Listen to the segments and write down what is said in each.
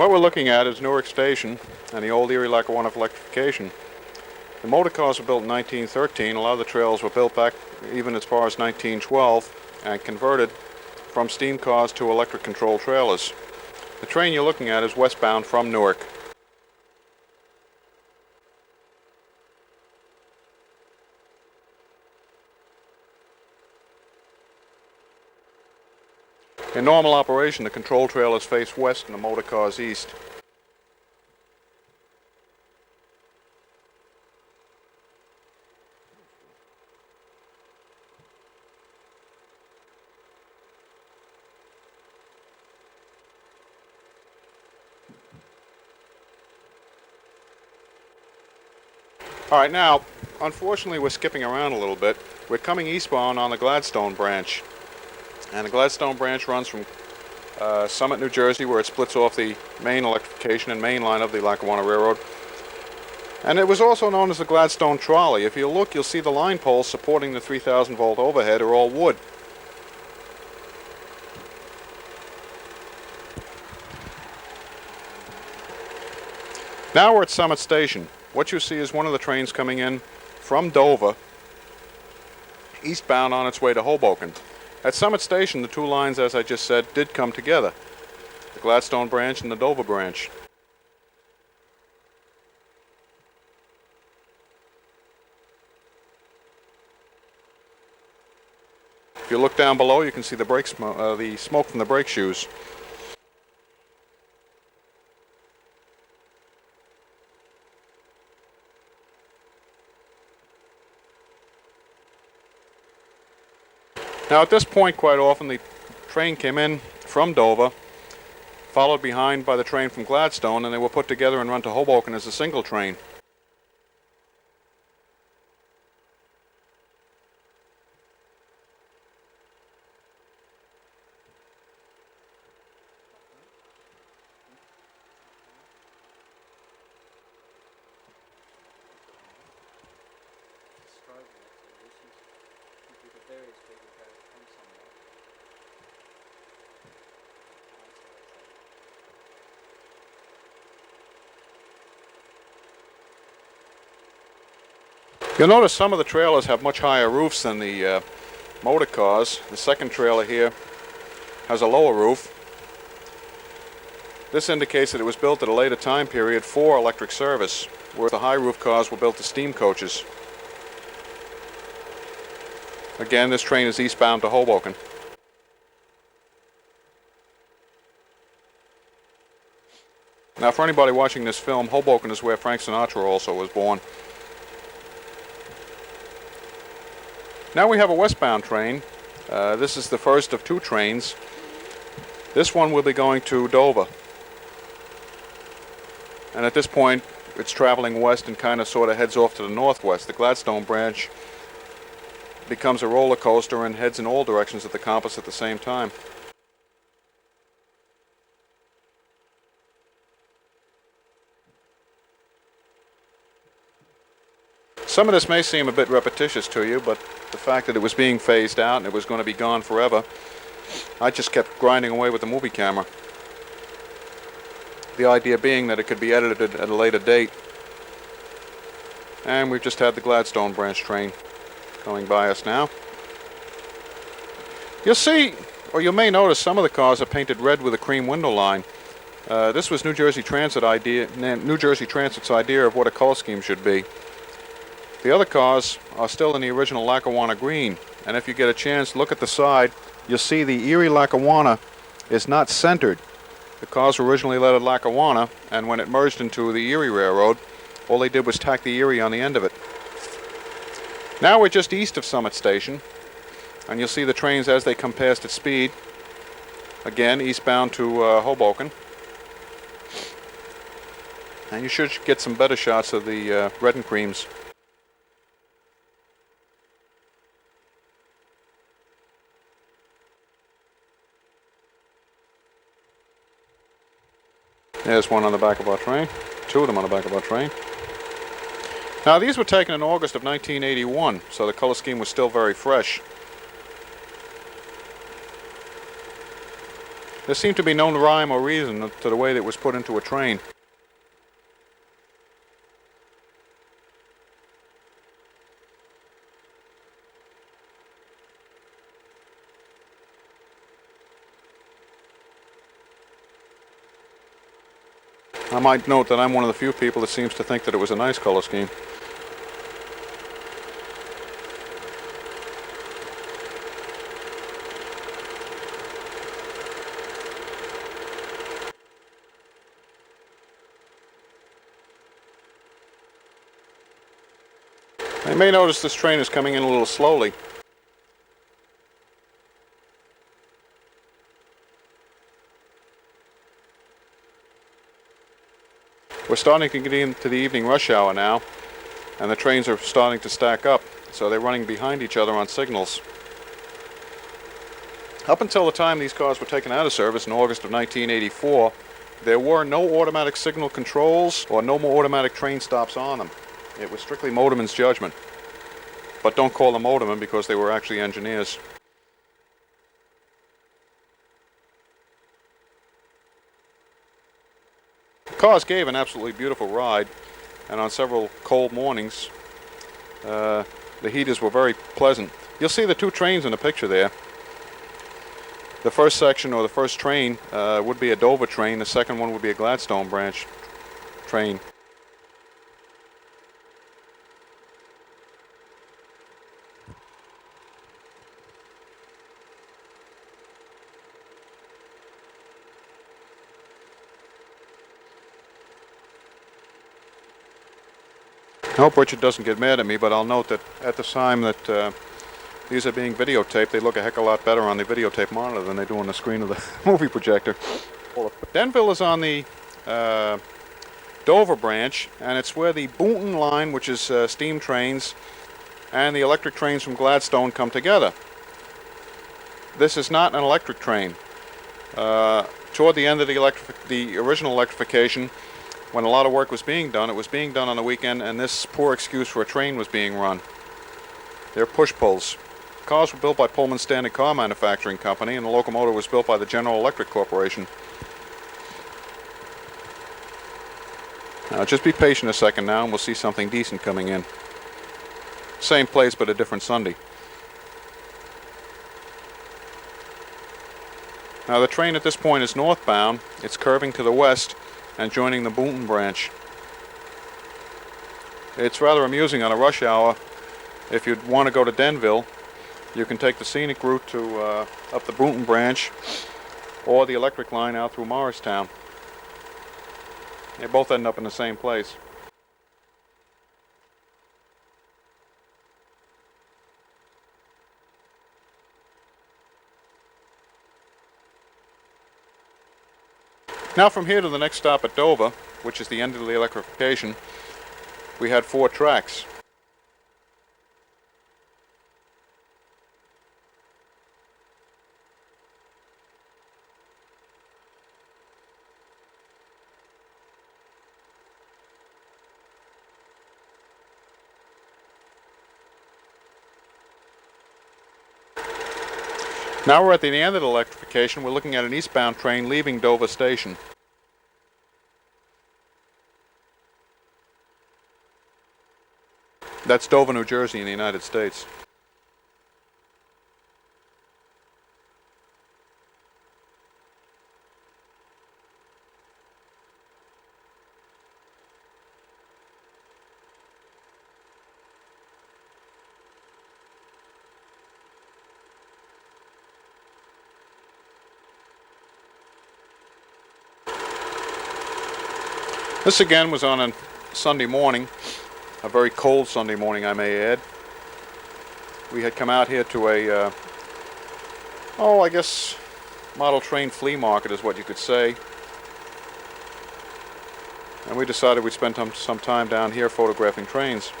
What we're looking at is Newark Station and the old Erie Lackawanna electrification. The motor cars were built in 1913. A lot of the trails were built back even as far as 1912 and converted from steam cars to electric control trailers. The train you're looking at is westbound from Newark. In normal operation, the control trailers face west and the motor cars east. Alright, now, unfortunately we're skipping around a little bit. We're coming eastbound on the Gladstone Branch. And the Gladstone Branch runs from Summit, New Jersey, where it splits off the main electrification and main line of the Lackawanna Railroad. And it was also known as the Gladstone Trolley. If you look, you'll see the line poles supporting the 3,000 volt overhead are all wood. Now we're at Summit Station. What you see is one of the trains coming in from Dover, eastbound on its way to Hoboken. At Summit Station, the two lines, as I just said, did come together. The Gladstone Branch and the Dover Branch. If you look down below, you can see the smoke from the brake shoes. Now at this point, quite often the train came in from Dover, followed behind by the train from Gladstone, and they were put together and run to Hoboken as a single train. You'll notice some of the trailers have much higher roofs than the motor cars. The second trailer here has a lower roof. This indicates that it was built at a later time period for electric service, where the high roof cars were built as steam coaches. Again, this train is eastbound to Hoboken. Now, for anybody watching this film, Hoboken is where Frank Sinatra also was born. Now we have a westbound train. This is the first of two trains. This one will be going to Dover. And at this point, it's traveling west and kind of sort of heads off to the northwest. The Gladstone Branch becomes a roller coaster and heads in all directions of the compass at the same time. Some of this may seem a bit repetitious to you, but the fact that it was being phased out and it was going to be gone forever, I just kept grinding away with the movie camera. The idea being that it could be edited at a later date. And we've just had the Gladstone Branch train going by us now. You'll see, or you may notice, some of the cars are painted red with a cream window line. This was New Jersey Transit's idea of what a color scheme should be. The other cars are still in the original Lackawanna green, and if you get a chance, look at the side, you'll see the Erie Lackawanna is not centered. The cars were originally lettered Lackawanna, and when it merged into the Erie Railroad, all they did was tack the Erie on the end of it. Now we're just east of Summit Station, and you'll see the trains as they come past at speed, again eastbound to Hoboken. And you should get some better shots of the red and creams. There's one on the back of our train, two of them on the back of our train. Now these were taken in August of 1981, so the color scheme was still very fresh. There seemed to be no rhyme or reason to the way that it was put into a train. I might note that I'm one of the few people that seems to think that it was a nice color scheme. You may notice this train is coming in a little slowly. We're starting to get into the evening rush hour now, and the trains are starting to stack up, so they're running behind each other on signals. Up until the time these cars were taken out of service in August of 1984, there were no automatic signal controls or no more automatic train stops on them. It was strictly motorman's judgment. But don't call them motormen because they were actually engineers. The cars gave an absolutely beautiful ride, and on several cold mornings, the heaters were very pleasant. You'll see the two trains in the picture there. The first section, or the first train, would be a Dover train. The second one would be a Gladstone Branch train. I hope Richard doesn't get mad at me, but I'll note that at the time that these are being videotaped, they look a heck of a lot better on the videotape monitor than they do on the screen of the movie projector. Denville is on the Dover branch, and it's where the Boonton line, which is steam trains, and the electric trains from Gladstone come together. This is not an electric train. Toward the end of the original electrification, when a lot of work was being done, it was being done on the weekend, and this poor excuse for a train was being run. They're push-pulls. Cars were built by Pullman Standard Car Manufacturing Company, and the locomotive was built by the General Electric Corporation. Now, just be patient a second now, and we'll see something decent coming in. Same place, but a different Sunday. Now, the train at this point is northbound. It's curving to the west and joining the Boonton branch. It's rather amusing on a rush hour. If you'd want to go to Denville, you can take the scenic route to up the Boonton branch, or the electric line out through Morristown. They both end up in the same place. Now from here to the next stop at Dover, which is the end of the electrification, we had 4 tracks. Now we're at the end of the electrification. We're looking at an eastbound train leaving Dover Station. That's Dover, New Jersey in the United States. This again was on a Sunday morning, a very cold Sunday morning I may add. We had come out here to a, I guess model train flea market is what you could say. And we decided we'd spend some time down here photographing trains.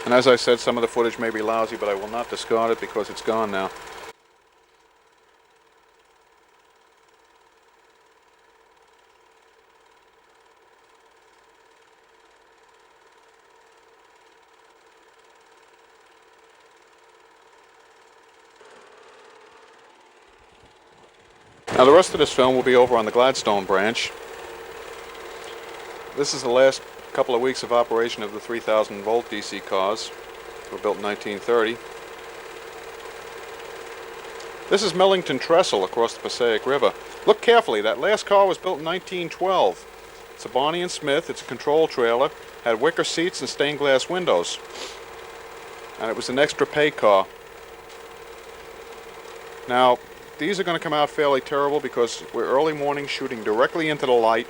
And as I said, some of the footage may be lousy, but I will not discard it because it's gone now. Now the rest of this film will be over on the Gladstone Branch. This is the last couple of weeks of operation of the 3,000 volt DC cars. They were built in 1930. This is Millington Trestle across the Passaic River. Look carefully, that last car was built in 1912. It's a Barney and Smith, it's a control trailer, had wicker seats and stained glass windows. And it was an extra pay car. Now, these are going to come out fairly terrible because we're early morning shooting directly into the light.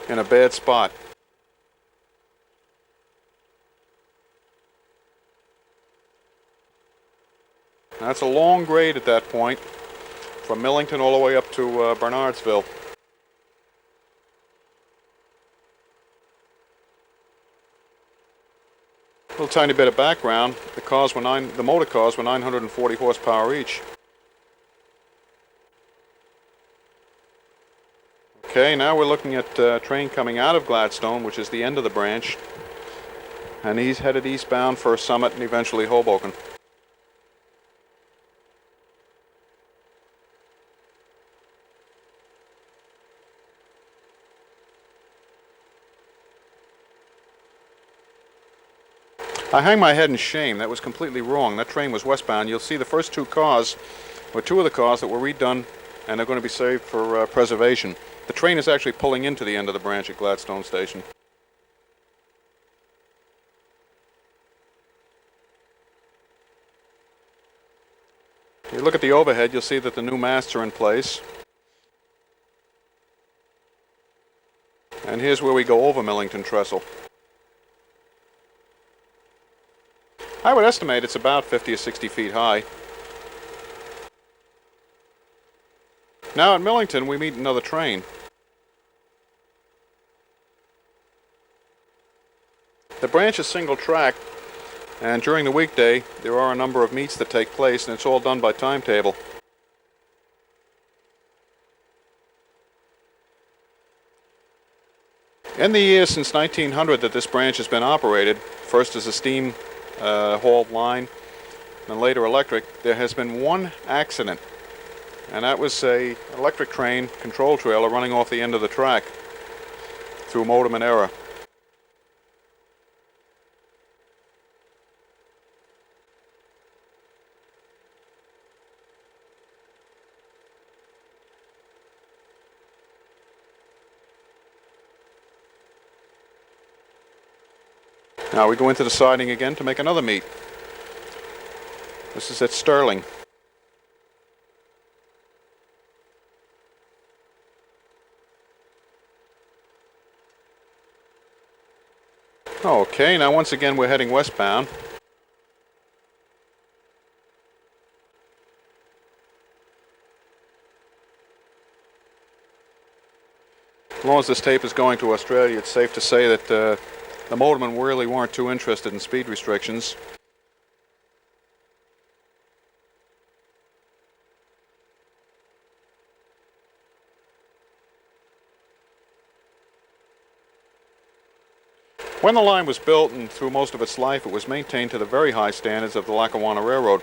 In a bad spot. Now, that's a long grade at that point, from Millington all the way up to Bernardsville. A little tiny bit of background. The motor cars were 940 horsepower each. Okay, now we're looking at a train coming out of Gladstone, which is the end of the branch, and he's headed eastbound for Summit and eventually Hoboken. I hang my head in shame. That was completely wrong. That train was westbound. You'll see the first two cars were two of the cars that were redone, and they're going to be saved for preservation. The train is actually pulling into the end of the branch at Gladstone Station. If you look at the overhead, you'll see that the new masts are in place. And here's where we go over Millington Trestle. I would estimate it's about 50 or 60 feet high. Now at Millington we meet another train. The branch is single track, and during the weekday there are a number of meets that take place, and it's all done by timetable. In the years since 1900 that this branch has been operated, first as a steam hauled line and later electric, there has been one accident, and that was an electric train control trailer running off the end of the track through motorman error. Now we go into the siding again to make another meet. This is at Sterling. Okay, now once again we're heading westbound. As long as this tape is going to Australia, it's safe to say that the motormen really weren't too interested in speed restrictions. When the line was built and through most of its life, it was maintained to the very high standards of the Lackawanna Railroad.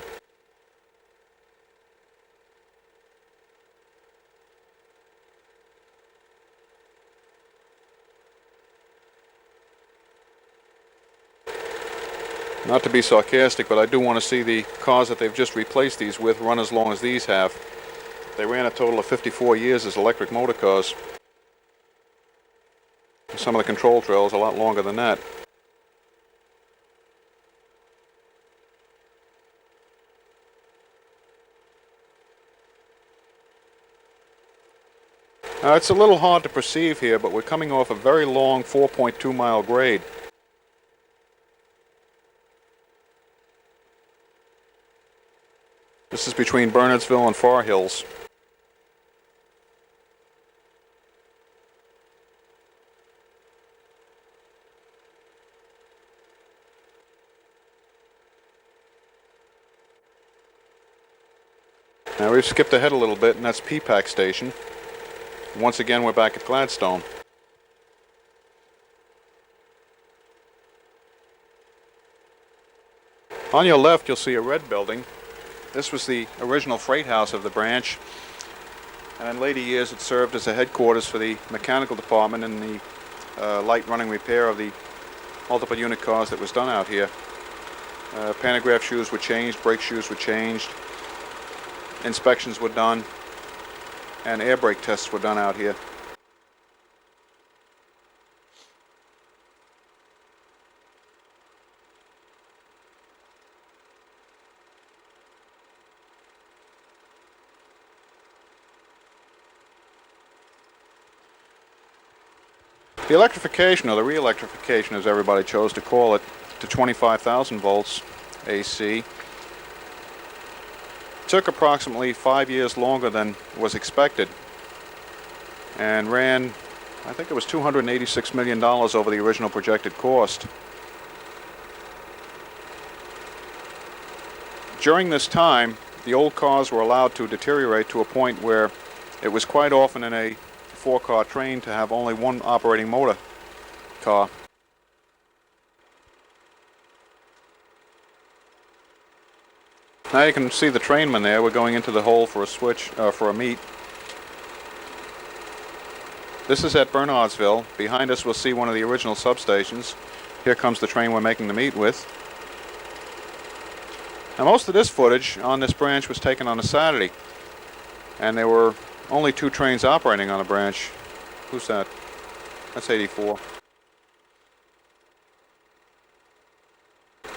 Not to be sarcastic, but I do want to see the cars that they've just replaced these with run as long as these have. They ran a total of 54 years as electric motor cars. Some of the control trails a lot longer than that. Now it's a little hard to perceive here, but we're coming off a very long 4.2 mile grade. This is between Bernardsville and Far Hills. Now we've skipped ahead a little bit, and that's P-Pack Station. Once again we're back at Gladstone. On your left you'll see a red building. This was the original freight house of the branch, and in later years it served as a headquarters for the mechanical department and the light running repair of the multiple unit cars that was done out here. Pantograph shoes were changed, brake shoes were changed, inspections were done, and air brake tests were done out here. The electrification, or the re-electrification as everybody chose to call it, to 25,000 volts AC took approximately 5 years longer than was expected and ran, I think it was $286 million over the original projected cost. During this time, the old cars were allowed to deteriorate to a point where it was quite often in a 4-car train to have only one operating motor car. Now you can see the trainman there. We're going into the hole for a switch, for a meet. This is at Bernardsville. Behind us we'll see one of the original substations. Here comes the train we're making the meet with. Now most of this footage on this branch was taken on a Saturday, and there were only 2 trains operating on a branch. Who's that? That's 84.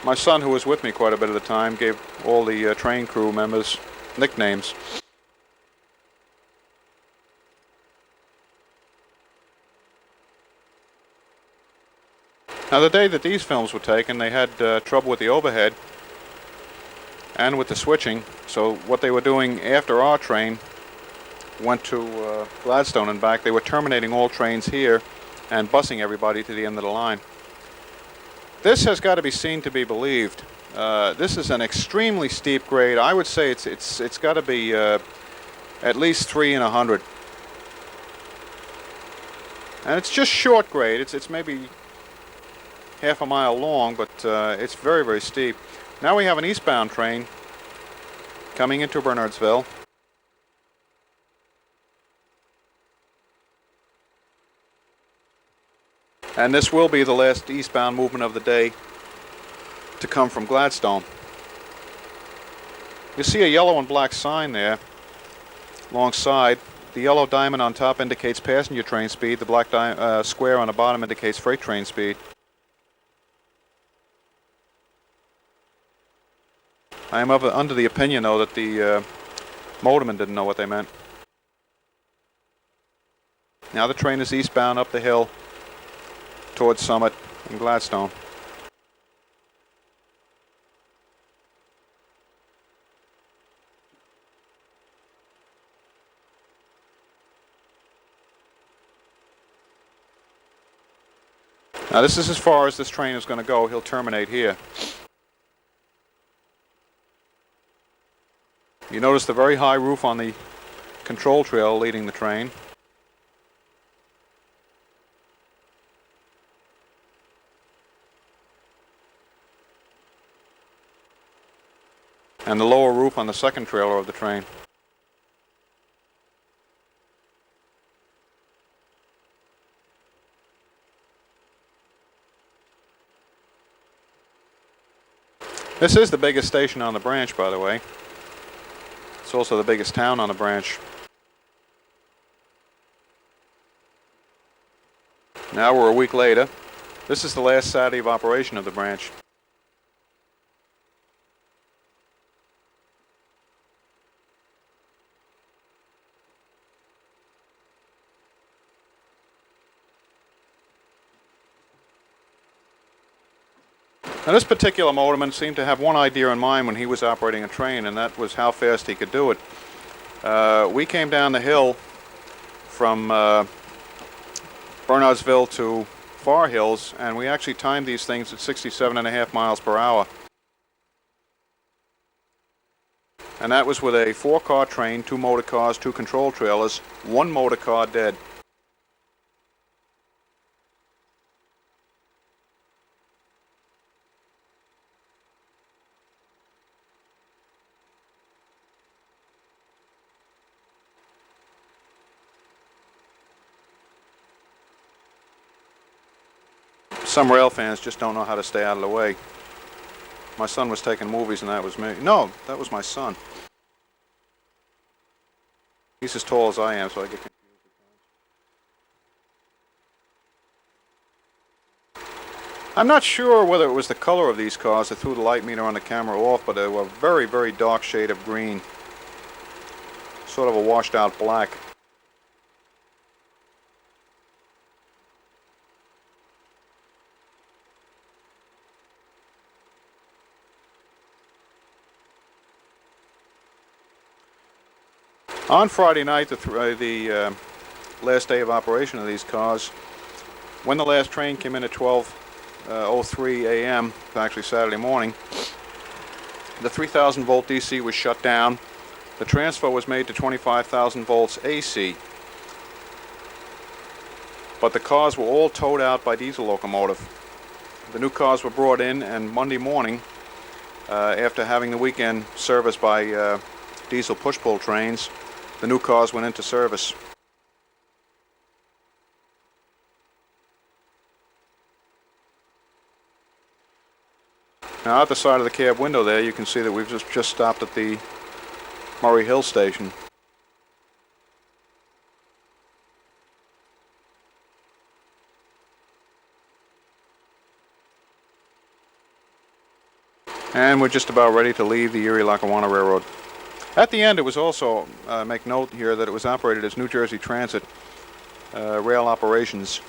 My son, who was with me quite a bit of the time, gave all the train crew members nicknames. Now the day that these films were taken, they had trouble with the overhead and with the switching, so what they were doing after our train went to Gladstone and back, they were terminating all trains here and busing everybody to the end of the line. This has got to be seen to be believed. This is an extremely steep grade. I would say it's got to be at least 3 in 100. And it's just short grade. It's maybe half a mile long, but it's very, very steep. Now we have an eastbound train coming into Bernardsville. And this will be the last eastbound movement of the day to come from Gladstone. You see a yellow and black sign there alongside. The yellow diamond on top indicates passenger train speed. The black square on the bottom indicates freight train speed. I am under the opinion, though, that the motorman didn't know what they meant. Now the train is eastbound up the hill towards Summit and Gladstone. Now this is as far as this train is going to go. He'll terminate here. You notice the very high roof on the control trail leading the train. And the lower roof on the second trailer of the train. This is the biggest station on the branch, by the way. It's also the biggest town on the branch. Now we're a week later. This is the last Saturday of operation of the branch. Now this particular motorman seemed to have one idea in mind when he was operating a train, and that was how fast he could do it. We came down the hill from Bernardsville to Far Hills, and we actually timed these things at 67.5 miles per hour. And that was with a 4-car train, 2 motor cars, 2 control trailers, 1 motor car dead. Some rail fans just don't know how to stay out of the way. My son was taking movies and that was me. No, that was my son. He's as tall as I am, so I get confused at times. I'm not sure whether it was the color of these cars that threw the light meter on the camera off, but they were a very, very dark shade of green. Sort of a washed out black. On Friday night, the last day of operation of these cars, when the last train came in at 12:03 a.m., actually Saturday morning, the 3,000 volt DC was shut down. The transfer was made to 25,000 volts AC. But the cars were all towed out by diesel locomotive. The new cars were brought in, and Monday morning, after having the weekend serviced by diesel push-pull trains, the new cars went into service. Now, out the side of the cab window there, you can see that we've just stopped at the Murray Hill station. And we're just about ready to leave the Erie-Lackawanna Railroad. At the end, it was also, make note here that it was operated as New Jersey Transit rail operations.